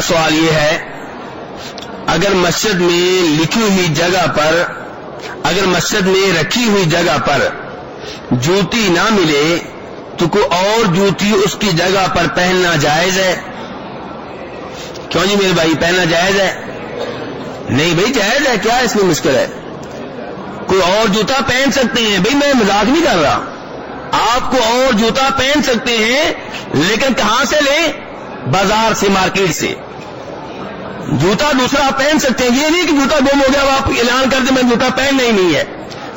سوال یہ ہے، اگر مسجد میں لکھی ہوئی جگہ پر، اگر مسجد میں رکھی ہوئی جگہ پر جوتی نہ ملے تو کوئی اور جوتی اس کی جگہ پر پہننا جائز ہے؟ کیوں جی میرے بھائی، پہننا جائز ہے؟ نہیں بھائی جائز ہے، کیا اس میں مشکل ہے؟ کوئی اور جوتا پہن سکتے ہیں بھائی، میں مذاق نہیں کر رہا، آپ کو اور جوتا پہن سکتے ہیں، لیکن کہاں سے لیں؟ بازار سے، مارکیٹ سے۔ جوتا دوسرا آپ پہن سکتے ہیں، یہ نہیں کہ جوتا گم ہو گیا اب آپ اعلان کر دیں میں جوتا پہننا ہی نہیں ہے۔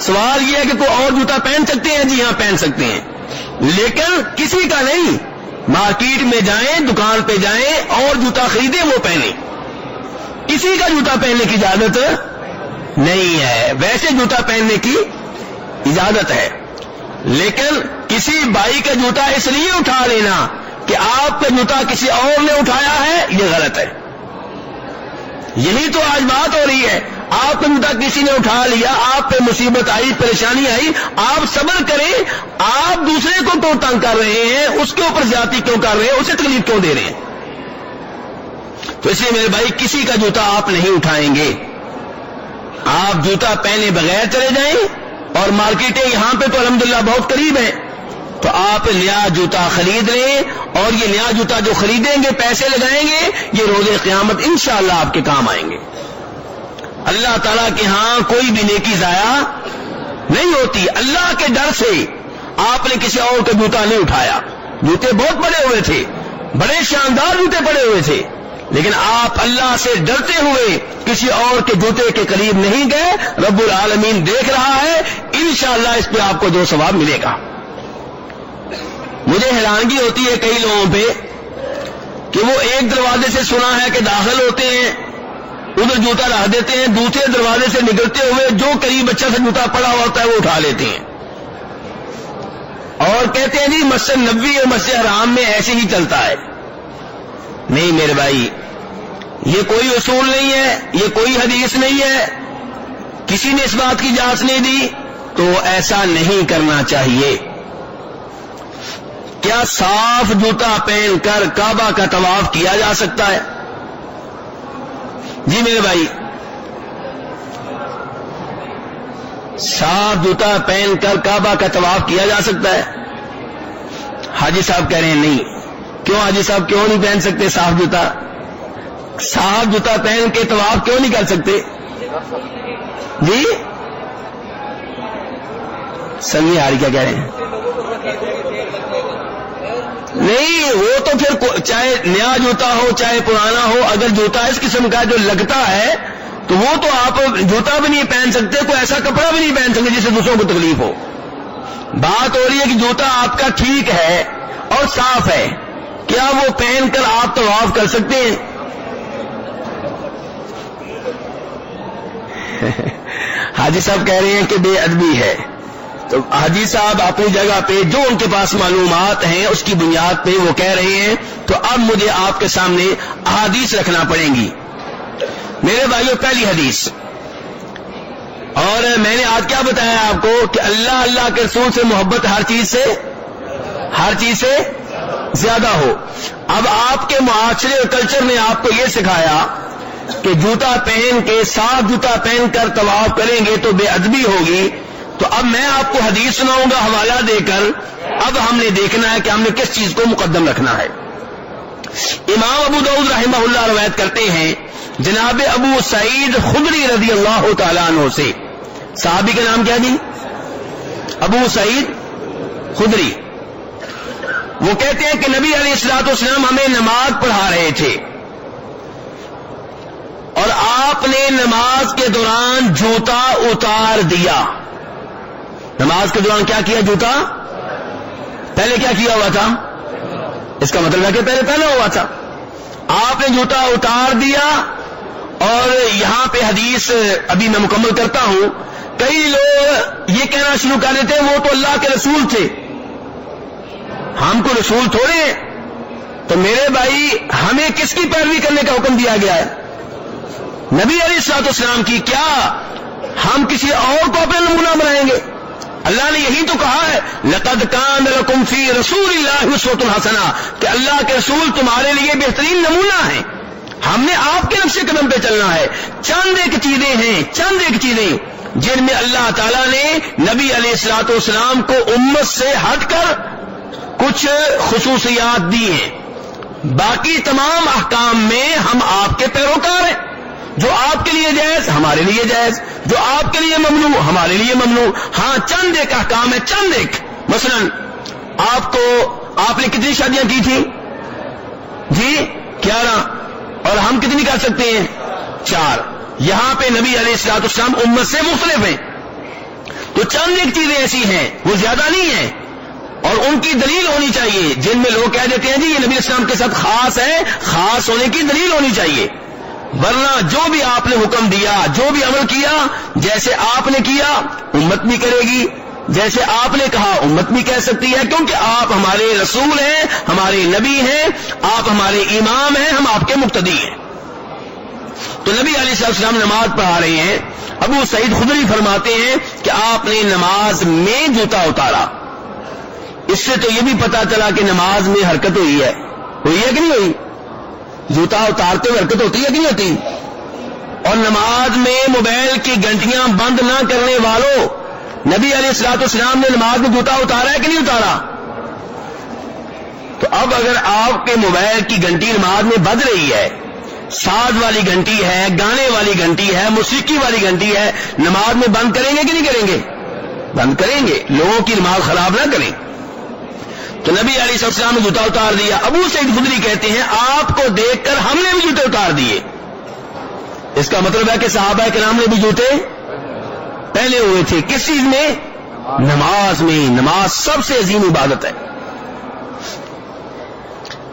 سوال یہ ہے کہ کوئی اور جوتا پہن سکتے ہیں؟ جی ہاں پہن سکتے ہیں، لیکن کسی کا نہیں۔ مارکیٹ میں جائیں، دکان پہ جائیں اور جوتا خریدیں وہ پہنیں، کسی کا جوتا پہننے کی اجازت نہیں ہے۔ ویسے جوتا پہننے کی اجازت ہے، لیکن کسی بھائی کا جوتا اس لیے اٹھا لینا کہ آپ کا جوتا کسی اور نے اٹھایا ہے، یہ غلط ہے۔ یہی تو آج بات ہو رہی ہے، آپ کا جوتا کسی نے اٹھا لیا، آپ پہ مصیبت آئی، پریشانی آئی، آپ صبر کریں، آپ دوسرے کو کیوں تنگ کر رہے ہیں، اس کے اوپر زیادتی کیوں کر رہے ہیں، اسے تکلیف کیوں دے رہے ہیں؟ تو اس لیے میرے بھائی کسی کا جوتا آپ نہیں اٹھائیں گے، آپ جوتا پہنے بغیر چلے جائیں، اور مارکیٹیں یہاں پہ تو الحمدللہ بہت قریب ہیں، تو آپ نیا جوتا خرید لیں، اور یہ نیا جوتا جو خریدیں گے، پیسے لگائیں گے، یہ روز قیامت انشاءاللہ آپ کے کام آئیں گے۔ اللہ تعالیٰ کے ہاں کوئی بھی نیکی ضائع نہیں ہوتی۔ اللہ کے ڈر سے آپ نے کسی اور کا جوتا نہیں اٹھایا۔ جوتے بہت بڑے ہوئے تھے، بڑے شاندار جوتے پڑے ہوئے تھے، لیکن آپ اللہ سے ڈرتے ہوئے کسی اور کے جوتے کے قریب نہیں گئے۔ رب العالمین دیکھ رہا ہے، انشاءاللہ اس پہ آپ کو جو ثواب ملے گا۔ مجھے حیرانگی ہوتی ہے کئی لوگوں پہ کہ وہ ایک دروازے سے سنا ہے کہ داخل ہوتے ہیں، ادھر جوتا رکھ دیتے ہیں، دوسرے دروازے سے نکلتے ہوئے جو قریب اچھا سے جوتا پڑا ہوتا ہے وہ اٹھا لیتے ہیں، اور کہتے ہیں جی مسجد نبوی اور مسجد حرام میں ایسے ہی چلتا ہے۔ نہیں میرے بھائی، یہ کوئی اصول نہیں ہے، یہ کوئی حدیث نہیں ہے، کسی نے اس بات کی اجازت نہیں دی، تو ایسا نہیں کرنا چاہیے۔ کیا صاف جوتا پہن کر کعبہ کا طواف کیا جا سکتا ہے؟ جی میرے بھائی، صاف جوتا پہن کر کعبہ کا طواف کیا جا سکتا ہے؟ حاجی صاحب کہہ رہے ہیں نہیں۔ کیوں حاجی صاحب، کیوں نہیں پہن سکتے صاف جوتا؟ صاف جوتا پہن کے طواف کیوں نہیں کر سکتے؟ جی سمجھ آ رہی کیا کہہ رہے ہیں؟ نہیں، وہ تو پھر چاہے نیا جوتا ہو چاہے پرانا ہو، اگر جوتا اس قسم کا جو لگتا ہے تو وہ تو آپ جوتا بھی نہیں پہن سکتے، کوئی ایسا کپڑا بھی نہیں پہن سکتے جس سے دوسروں کو تکلیف ہو۔ بات ہو رہی ہے کہ جوتا آپ کا ٹھیک ہے اور صاف ہے، کیا وہ پہن کر آپ طواف کر سکتے ہیں؟ حاجی صاحب کہہ رہے ہیں کہ بے ادبی ہے، تو حاجی صاحب اپنی جگہ پہ جو ان کے پاس معلومات ہیں اس کی بنیاد پہ وہ کہہ رہے ہیں، تو اب مجھے آپ کے سامنے احادیث رکھنا پڑیں گی۔ میرے بھائیوں، پہلی حدیث، اور میں نے آج کیا بتایا آپ کو کہ اللہ کے رسول سے محبت ہر چیز سے زیادہ ہو۔ اب آپ کے معاشرے اور کلچر نے آپ کو یہ سکھایا کہ جوتا پہن کے، صاف جوتا پہن کر طواف کریں گے تو بے ادبی ہوگی، تو اب میں آپ کو حدیث سناؤں گا حوالہ دے کر، اب ہم نے دیکھنا ہے کہ ہم نے کس چیز کو مقدم رکھنا ہے۔ امام ابو داؤد رحمہ اللہ روایت کرتے ہیں جناب ابو سعید خدری رضی اللہ تعالیٰ عنہ سے، صحابی کا نام کیا جی؟ ابو سعید خدری۔ وہ کہتے ہیں کہ نبی علیہ الصلوۃ والسلام ہمیں نماز پڑھا رہے تھے، اور آپ نے نماز کے دوران جوتا اتار دیا۔ نماز کے دوران کیا کیا؟ جوتا پہلے کیا کیا ہوا تھا؟ اس کا مطلب ہے کہ پہلے پہنا ہوا تھا، آپ نے جوتا اتار دیا۔ اور یہاں پہ حدیث ابھی میں مکمل کرتا ہوں، کئی لوگ یہ کہنا شروع کر دیتے ہیں وہ تو اللہ کے رسول تھے، ہم کو رسول تھوڑے ہیں۔ تو میرے بھائی، ہمیں کس کی پیروی کرنے کا حکم دیا گیا ہے؟ نبی علیہ الصلوۃ والسلام کی۔ کیا ہم کسی اور کو اپنا نمونہ بنائیں گے؟ اللہ نے یہی تو کہا ہے لَقَدْ كَانَ لَكُمْ فِي رَسُولِ اللَّهِ أُسْوَةٌ حَسَنَةٌ، کہ اللہ کے رسول تمہارے لیے بہترین نمونہ ہیں۔ ہم نے آپ کے نقش قدم پہ چلنا ہے. چند ایک چیزیں ہیں، چند ایک چیزیں جن میں اللہ تعالیٰ نے نبی علیہ الصلوۃ والسلام کو امت سے ہٹ کر کچھ خصوصیات دی ہیں. باقی تمام احکام میں ہم آپ کے پیروکار ہیں. جو آپ کے لیے جائز ہمارے لیے جائز، جو آپ کے لیے ممنوع ہمارے لیے ممنوع. ہاں چند ایک احکام ہے، چند ایک. مثلا آپ نے کتنی شادیاں کی تھی؟ جی 11. اور ہم کتنی کر سکتے ہیں؟ 4. یہاں پہ نبی علیہ الصلوۃ والسلام امت سے مختلف ہیں. تو چند ایک چیزیں ایسی ہیں، وہ زیادہ نہیں ہیں، اور ان کی دلیل ہونی چاہیے. جن میں لوگ کہہ دیتے ہیں جی یہ نبی علیہ السلام کے ساتھ خاص ہے، خاص ہونے کی دلیل ہونی چاہیے. ورنہ جو بھی آپ نے حکم دیا، جو بھی عمل کیا، جیسے آپ نے کیا امت بھی کرے گی، جیسے آپ نے کہا امت بھی کہہ سکتی ہے، کیونکہ آپ ہمارے رسول ہیں، ہمارے نبی ہیں، آپ ہمارے امام ہیں، ہم آپ کے مقتدی ہیں. تو نبی علیہ السلام نماز پڑھا رہے ہیں. ابو سعید خدری فرماتے ہیں کہ آپ نے نماز میں جوتا اتارا. اس سے تو یہ بھی پتا چلا کہ نماز میں حرکت ہوئی ہے کہ نہیں ہوئی؟ جوتا اتارتے ہوئے حرکت ہوتی ہے کہ نہیں ہوتی؟ اور نماز میں موبائل کی گھنٹیاں بند نہ کرنے والوں، نبی علیہ الصلوۃ والسلام نے نماز میں جوتا اتارا ہے کہ نہیں اتارا؟ تو اب اگر آپ کے موبائل کی گھنٹی نماز میں بج رہی ہے، ساز والی گھنٹی ہے، گانے والی گھنٹی ہے، موسیقی والی گھنٹی ہے، نماز میں بند کریں گے کہ نہیں کریں گے؟ بند کریں گے. لوگوں کی نماز خراب نہ کریں. تو نبی علیہ السلام نے جوتا اتار دیا. ابو سعید خدری کہتے ہیں آپ کو دیکھ کر ہم نے بھی جوتے اتار دیے. اس کا مطلب ہے کہ صحابہ کرام نے بھی جوتے پہنے ہوئے تھے. کس چیز میں؟ نماز میں. نماز سب سے عظیم عبادت ہے.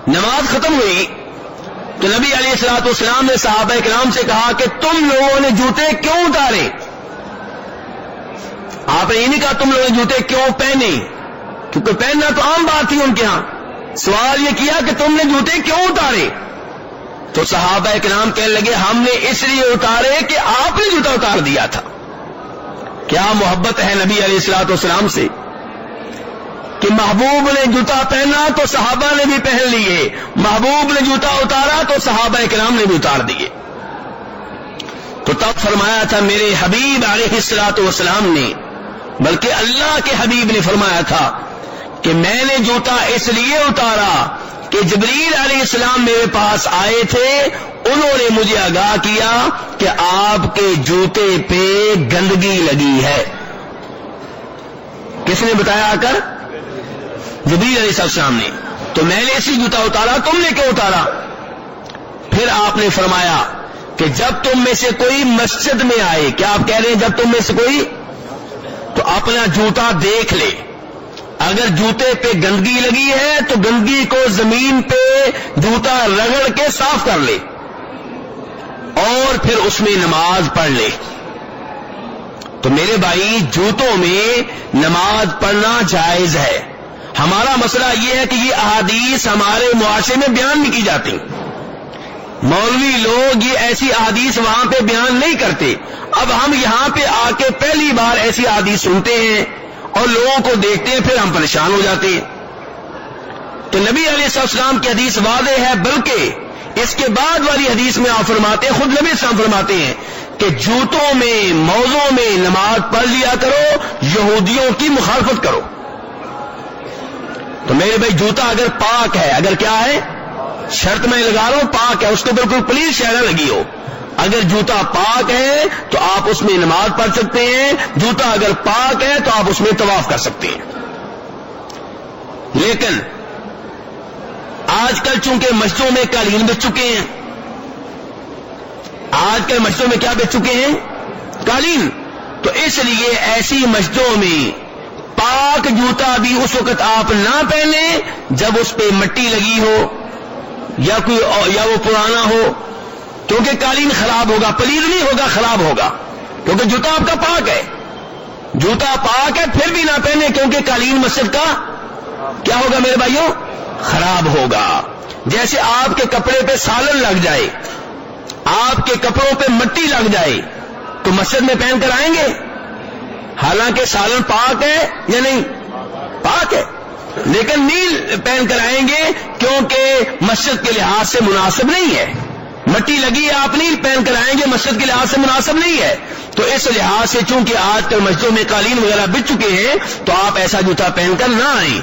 نماز ختم ہوئی تو نبی علیہ الصلوۃ والسلام نے صحابہ کرام سے کہا کہ تم لوگوں نے جوتے کیوں اتارے؟ آپ نے یہ نہیں کہا تم لوگوں نے جوتے کیوں پہنے، کیونکہ پہننا تو عام بات تھی ان کے ہاں. سوال یہ کیا کہ تم نے جوتے کیوں اتارے؟ تو صحابہ کرام کہنے لگے ہم نے اس لیے اتارے کہ آپ نے جوتا اتار دیا تھا. کیا محبت ہے نبی علیہ الصلوۃ والسلام سے کہ محبوب نے جوتا پہنا تو صحابہ نے بھی پہن لیے، محبوب نے جوتا اتارا تو صحابہ کرام نے بھی اتار دیے. تو تب فرمایا تھا میرے حبیب علیہ الصلوۃ والسلام نے، بلکہ اللہ کے حبیب نے فرمایا تھا کہ میں نے جوتا اس لیے اتارا کہ جبریل علیہ السلام میرے پاس آئے تھے، انہوں نے مجھے آگاہ کیا کہ آپ کے جوتے پہ گندگی لگی ہے. کس نے بتایا آ کر؟ جبریل علیہ السلام نے. تو میں نے اسی جوتا اتارا، تم نے کیوں اتارا؟ پھر آپ نے فرمایا کہ جب تم میں سے کوئی مسجد میں آئے، کیا آپ کہہ رہے ہیں جب تم میں سے کوئی، تو اپنا جوتا دیکھ لے. اگر جوتے پہ گندگی لگی ہے تو گندگی کو زمین پہ جوتا رگڑ کے صاف کر لے اور پھر اس میں نماز پڑھ لے. تو میرے بھائی جوتوں میں نماز پڑھنا جائز ہے. ہمارا مسئلہ یہ ہے کہ یہ احادیث ہمارے معاشرے میں بیان نہیں کی جاتی. مولوی لوگ یہ ایسی احادیث وہاں پہ بیان نہیں کرتے. اب ہم یہاں پہ آ کے پہلی بار ایسی احادیث سنتے ہیں اور لوگوں کو دیکھتے ہیں، پھر ہم پریشان ہو جاتے ہیں. تو نبی علیہ السلام کی حدیث واضح ہے، بلکہ اس کے بعد والی حدیث میں آپ فرماتے ہیں، خود نبی السلام فرماتے ہیں کہ جوتوں میں موضوع میں نماز پڑھ لیا کرو، یہودیوں کی مخالفت کرو. تو میرے بھائی جوتا اگر پاک ہے، اگر کیا ہے، شرط میں لگا رہا ہوں پاک ہے، اس کو بالکل پلیز شہرہ لگی ہو. اگر جوتا پاک ہے تو آپ اس میں نماز پڑھ سکتے ہیں، جوتا اگر پاک ہے تو آپ اس میں طواف کر سکتے ہیں. لیکن آج کل چونکہ مسجدوں میں قالین بچ چکے ہیں، آج کل مسجدوں میں کیا بچ چکے ہیں؟ قالین. تو اس لیے ایسی مسجدوں میں پاک جوتا بھی اس وقت آپ نہ پہنیں جب اس پہ مٹی لگی ہو یا وہ پرانا ہو، کیونکہ قالین خراب ہوگا، پلید نہیں ہوگا، خراب ہوگا. کیونکہ جوتا آپ کا پاک ہے، جوتا پاک ہے پھر بھی نہ پہنے، کیونکہ قالین مسجد کا کیا ہوگا میرے بھائیوں؟ خراب ہوگا. جیسے آپ کے کپڑے پہ سالن لگ جائے، آپ کے کپڑوں پہ مٹی لگ جائے تو مسجد میں پہن کر آئیں گے؟ حالانکہ سالن پاک ہے یا نہیں؟ پاک ہے، لیکن نیل پہن کر آئیں گے کیونکہ مسجد کے لحاظ سے مناسب نہیں ہے. مٹی لگی ہے آپ نہیں پہن کر آئیں گے، مسجد کے لحاظ سے مناسب نہیں ہے. تو اس لحاظ سے چونکہ آج کل مسجدوں میں قالین وغیرہ بچ چکے ہیں تو آپ ایسا جوتا پہن کر نہ آئیں.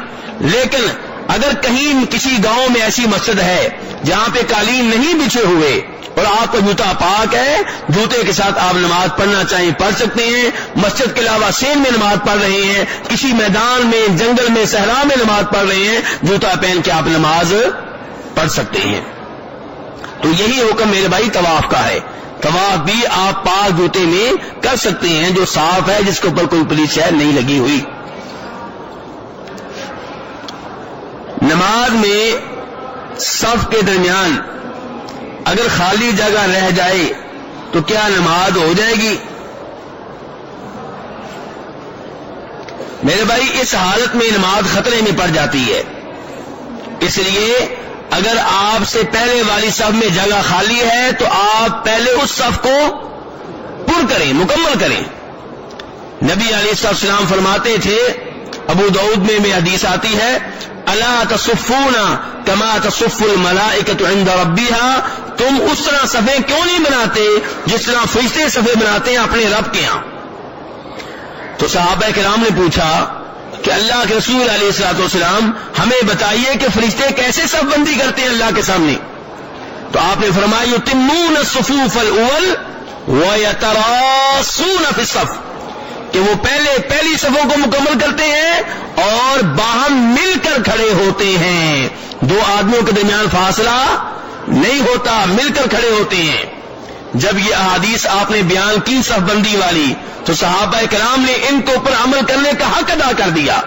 لیکن اگر کہیں کسی گاؤں میں ایسی مسجد ہے جہاں پہ قالین نہیں بچھے ہوئے اور آپ کا جوتا پاک ہے، جوتے کے ساتھ آپ نماز پڑھنا چاہیں پڑھ سکتے ہیں. مسجد کے علاوہ سین میں نماز پڑھ رہے ہیں، کسی میدان میں، جنگل میں، صحرا میں نماز پڑھ رہے ہیں، جوتا پہن کے آپ نماز پڑھ سکتے ہیں. تو یہی حکم میرے بھائی طواف کا ہے. طواف بھی آپ پاک جوتے میں کر سکتے ہیں جو صاف ہے، جس کے اوپر کوئی پولیس شہر نہیں لگی ہوئی. نماز میں صف کے درمیان اگر خالی جگہ رہ جائے تو کیا نماز ہو جائے گی؟ میرے بھائی اس حالت میں نماز خطرے میں پڑ جاتی ہے. اس لیے اگر آپ سے پہلے والی صف میں جگہ خالی ہے تو آپ پہلے اس صف کو پر کریں، مکمل کریں. نبی علیہ السلام فرماتے تھے، ابو داؤد میں حدیث آتی ہے، الا تصفون کما تصف الملائکۃ عند ربها، تم اس طرح صفیں کیوں نہیں بناتے جس طرح فرشتے صفیں بناتے ہیں اپنے رب کے ہاں. تو صحابہ کرام نے پوچھا کہ اللہ کے رسول علیہ الصلوۃ والسلام ہمیں بتائیے کہ فرشتے کیسے صف بندی کرتے ہیں اللہ کے سامنے. تو آپ نے فرمایا یتمون الصفوف الاول ویتراصون فی الصف، کہ وہ پہلی صفوں کو مکمل کرتے ہیں اور باہم مل کر کھڑے ہوتے ہیں. دو آدمیوں کے درمیان فاصلہ نہیں ہوتا، مل کر کھڑے ہوتے ہیں. جب یہ احادیث آپ نے بیان کی صف بندی والی تو صحابہ کرام نے ان کے اوپر عمل کرنے کا حق ادا کر دیا.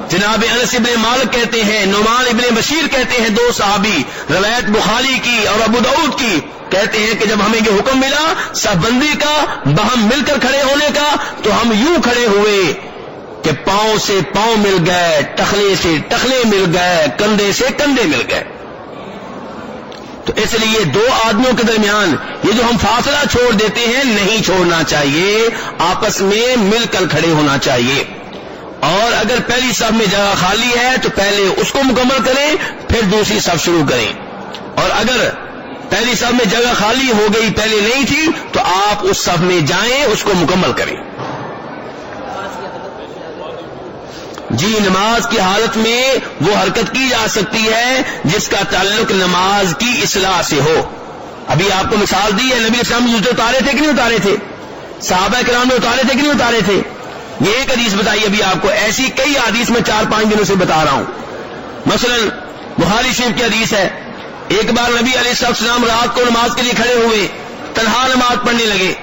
جناب انس ابن مالک کہتے ہیں، نعمان ابن بشیر کہتے ہیں، دو صحابی، روایت بخاری کی اور ابو داؤد کی، کہتے ہیں کہ جب ہمیں یہ حکم ملا صف بندی کا، باہم مل کر کھڑے ہونے کا، تو ہم یوں کھڑے ہوئے کہ پاؤں سے پاؤں مل گئے، ٹخلے سے ٹخلے مل گئے، کندھے سے کندھے مل گئے. تو اس لیے دو آدمیوں کے درمیان یہ جو ہم فاصلہ چھوڑ دیتے ہیں نہیں چھوڑنا چاہیے، آپس میں مل کر کھڑے ہونا چاہیے. اور اگر پہلی صف میں جگہ خالی ہے تو پہلے اس کو مکمل کریں، پھر دوسری صف شروع کریں. اور اگر پہلی صف میں جگہ خالی ہو گئی، پہلے نہیں تھی، تو آپ اس صف میں جائیں، اس کو مکمل کریں. جی، نماز کی حالت میں وہ حرکت کی جا سکتی ہے جس کا تعلق نماز کی اصلاح سے ہو. ابھی آپ کو مثال دی ہے، نبی اسلام نے جوتے اتارے تھے کہ نہیں اتارے تھے؟ صحابہ کرام نے اتارے تھے کہ نہیں اتارے تھے؟ یہ ایک حدیث بتائی ابھی آپ کو، ایسی کئی حدیث میں 4-5 دنوں سے بتا رہا ہوں. مثلا بخاری شریف کی حدیث ہے، ایک بار نبی علیہ السلام رات کو نماز کے لیے کھڑے ہوئے، تنہا نماز پڑھنے لگے.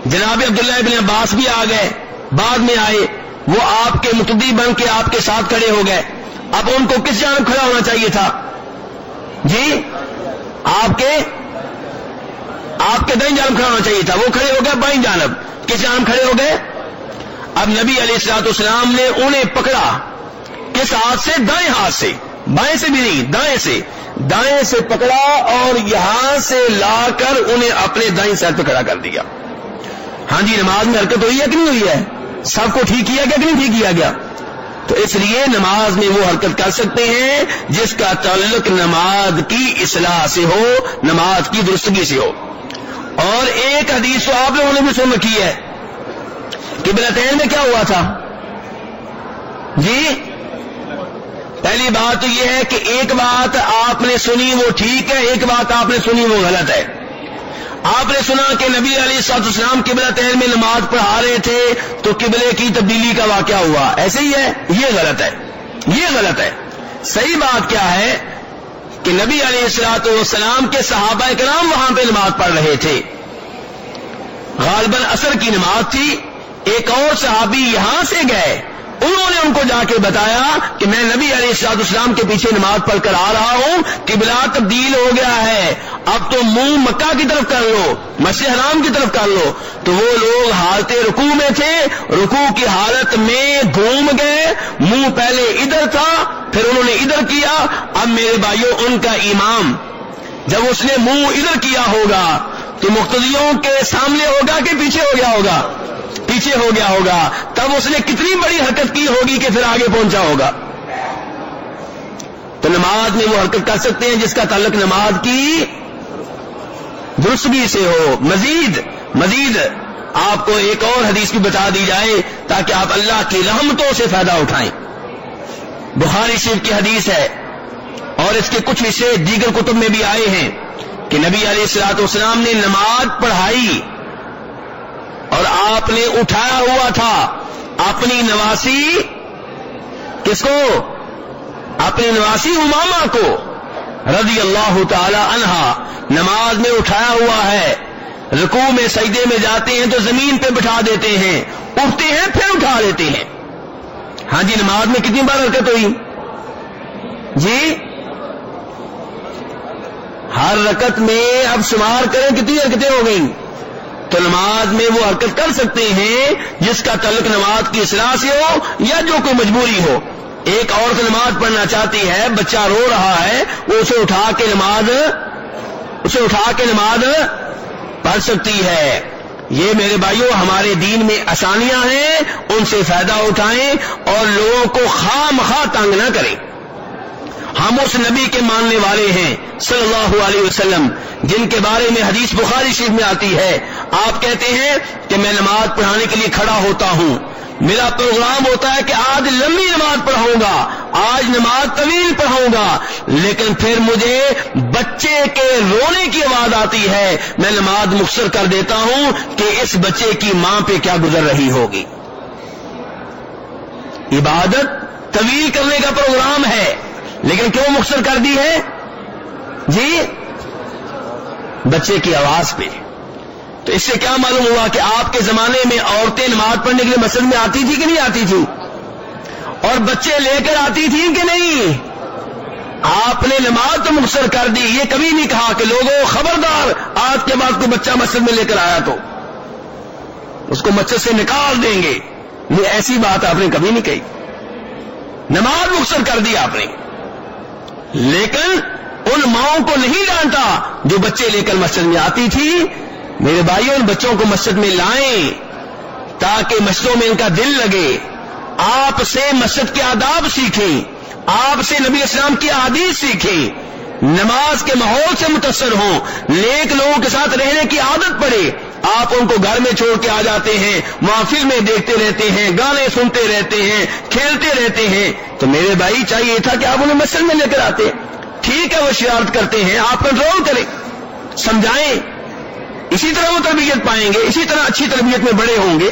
جناب عبداللہ ابن عباس بھی آ گئے، بعد میں آئے، وہ آپ کے مقتدی بن کے آپ کے ساتھ کھڑے ہو گئے. اب ان کو کس جانب کھڑا ہونا چاہیے تھا؟ جی، آپ کے دائیں جانب کھڑا ہونا چاہیے تھا. وہ کھڑے ہو گئے بائیں جانب. کس جانب کھڑے ہو گئے؟ اب نبی علیہ الصلوۃ والسلام نے انہیں پکڑا، کس ہاتھ سے؟ دائیں ہاتھ سے، بائیں سے بھی نہیں، دائیں سے پکڑا اور یہاں سے لا کر انہیں اپنے دائیں سائڈ پہ کھڑا کر دیا. ہاں جی، نماز میں حرکت ہوئی ہے کہ نہیں ہوئی ہے؟ سب کو ٹھیک کیا گیا کہ نہیں ٹھیک کیا گیا؟ تو اس لیے نماز میں وہ حرکت کر سکتے ہیں جس کا تعلق نماز کی اصلاح سے ہو، نماز کی درستگی سے ہو. اور ایک حدیث تو آپ لوگوں نے بھی سن رکھی ہے، قبلتین میں کیا ہوا تھا؟ جی، پہلی بات تو یہ ہے کہ ایک بات آپ نے سنی وہ ٹھیک ہے، ایک بات آپ نے سنی وہ غلط ہے. آپ نے سنا کہ نبی علیہ الصلوۃ والسلام قبلتین میں نماز پڑھا رہے تھے تو قبلے کی تبدیلی کا واقعہ ہوا، ایسے ہی ہے؟ یہ غلط ہے، یہ غلط ہے. صحیح بات کیا ہے کہ نبی علیہ الصلوۃ والسلام کے صحابہ کرام وہاں پہ نماز پڑھ رہے تھے، غالباً عصر کی نماز تھی. ایک اور صحابی یہاں سے گئے، انہوں نے ان کو جا کے بتایا کہ میں نبی علیہ الصلوۃ والسلام کے پیچھے نماز پڑھ کر آ رہا ہوں، قبلہ تبدیل ہو گیا ہے، اب تو منہ مکہ کی طرف کر لو، مسجد حرام کی طرف کر لو. تو وہ لوگ حالت رکوع میں تھے، رکوع کی حالت میں گھوم گئے، منہ پہلے ادھر تھا پھر انہوں نے ادھر کیا. اب میرے بھائیوں، ان کا امام جب اس نے منہ ادھر کیا ہوگا تو مقتدیوں کے سامنے ہوگا کہ پیچھے ہو گیا ہوگا؟ پیچھے ہو گیا ہوگا. تب اس نے کتنی بڑی حرکت کی ہوگی کہ پھر آگے پہنچا ہوگا. تو نماز میں وہ حرکت کر سکتے ہیں جس کا تعلق نماز کی درستگی سے ہو. مزید آپ کو ایک اور حدیث بھی بتا دی جائے تاکہ آپ اللہ کی رحمتوں سے فائدہ اٹھائیں. بخاری شریف کی حدیث ہے اور اس کے کچھ حصے دیگر کتب میں بھی آئے ہیں کہ نبی علیہ الصلوۃ والسلام نے نماز پڑھائی اور آپ نے اٹھایا ہوا تھا اپنی نواسی. کس کو؟ اپنی نواسی امامہ کو رضی اللہ تعالی عنہا. نماز میں اٹھایا ہوا ہے, رکوع میں سجدے میں جاتے ہیں تو زمین پہ بٹھا دیتے ہیں, اٹھتے ہیں پھر اٹھا لیتے ہیں. ہاں جی, نماز میں کتنی بار حرکت ہوئی جی؟ ہر رکعت میں اب شمار کریں کتنی حرکتیں ہو گئیں. تو نماز میں وہ حرکت کر سکتے ہیں جس کا تعلق نماز کی اصلاح سے ہو یا جو کوئی مجبوری ہو. ایک عورت نماز پڑھنا چاہتی ہے, بچہ رو رہا ہے, وہ اسے اٹھا کے نماز پڑھ سکتی ہے. یہ میرے بھائیوں ہمارے دین میں آسانیاں ہیں, ان سے فائدہ اٹھائیں اور لوگوں کو خواہ تنگ نہ کریں. ہم اس نبی کے ماننے والے ہیں صلی اللہ علیہ وسلم جن کے بارے میں حدیث بخاری شریف میں آتی ہے. آپ کہتے ہیں کہ میں نماز پڑھانے کے لیے کھڑا ہوتا ہوں, میرا پروگرام ہوتا ہے کہ آج لمبی نماز پڑھاؤں گا, آج نماز طویل پڑھاؤں گا, لیکن پھر مجھے بچے کے رونے کی آواز آتی ہے, میں نماز مختصر کر دیتا ہوں کہ اس بچے کی ماں پہ کیا گزر رہی ہوگی. عبادت طویل کرنے کا پروگرام ہے لیکن کیوں مختصر کر دی ہے جی؟ بچے کی آواز پہ. تو اس سے کیا معلوم ہوا کہ آپ کے زمانے میں عورتیں نماز پڑھنے کے لیے مسجد میں آتی تھی کہ نہیں آتی تھی, اور بچے لے کر آتی تھی کہ نہیں؟ آپ نے نماز تو مختصر کر دی, یہ کبھی نہیں کہا کہ لوگوں خبردار آج کے بعد کوئی بچہ مسجد میں لے کر آیا تو اس کو مسجد سے نکال دیں گے. یہ ایسی بات آپ نے کبھی نہیں کہی. نماز مختصر کر دی آپ نے, لیکن ان ماؤں کو نہیں ڈانٹا جو بچے لے کر مسجد میں آتی تھی. میرے بھائیوں, ان بچوں کو مسجد میں لائیں تاکہ مسجدوں میں ان کا دل لگے, آپ سے مسجد کے آداب سیکھیں, آپ سے نبی اسلام کی احادیث سیکھیں, نماز کے ماحول سے متاثر ہوں, نیک لوگوں کے ساتھ رہنے کی عادت پڑے. آپ ان کو گھر میں چھوڑ کے آ جاتے ہیں, محفل میں دیکھتے رہتے ہیں, گانے سنتے رہتے ہیں, کھیلتے رہتے ہیں. تو میرے بھائی چاہیے تھا کہ آپ انہیں مسجد میں لے کر آتے. ٹھیک ہے وہ شرارت کرتے ہیں, آپ کنٹرول کریں, سمجھائیں, اسی طرح وہ تربیت پائیں گے, اسی طرح اچھی تربیت میں بڑے ہوں گے.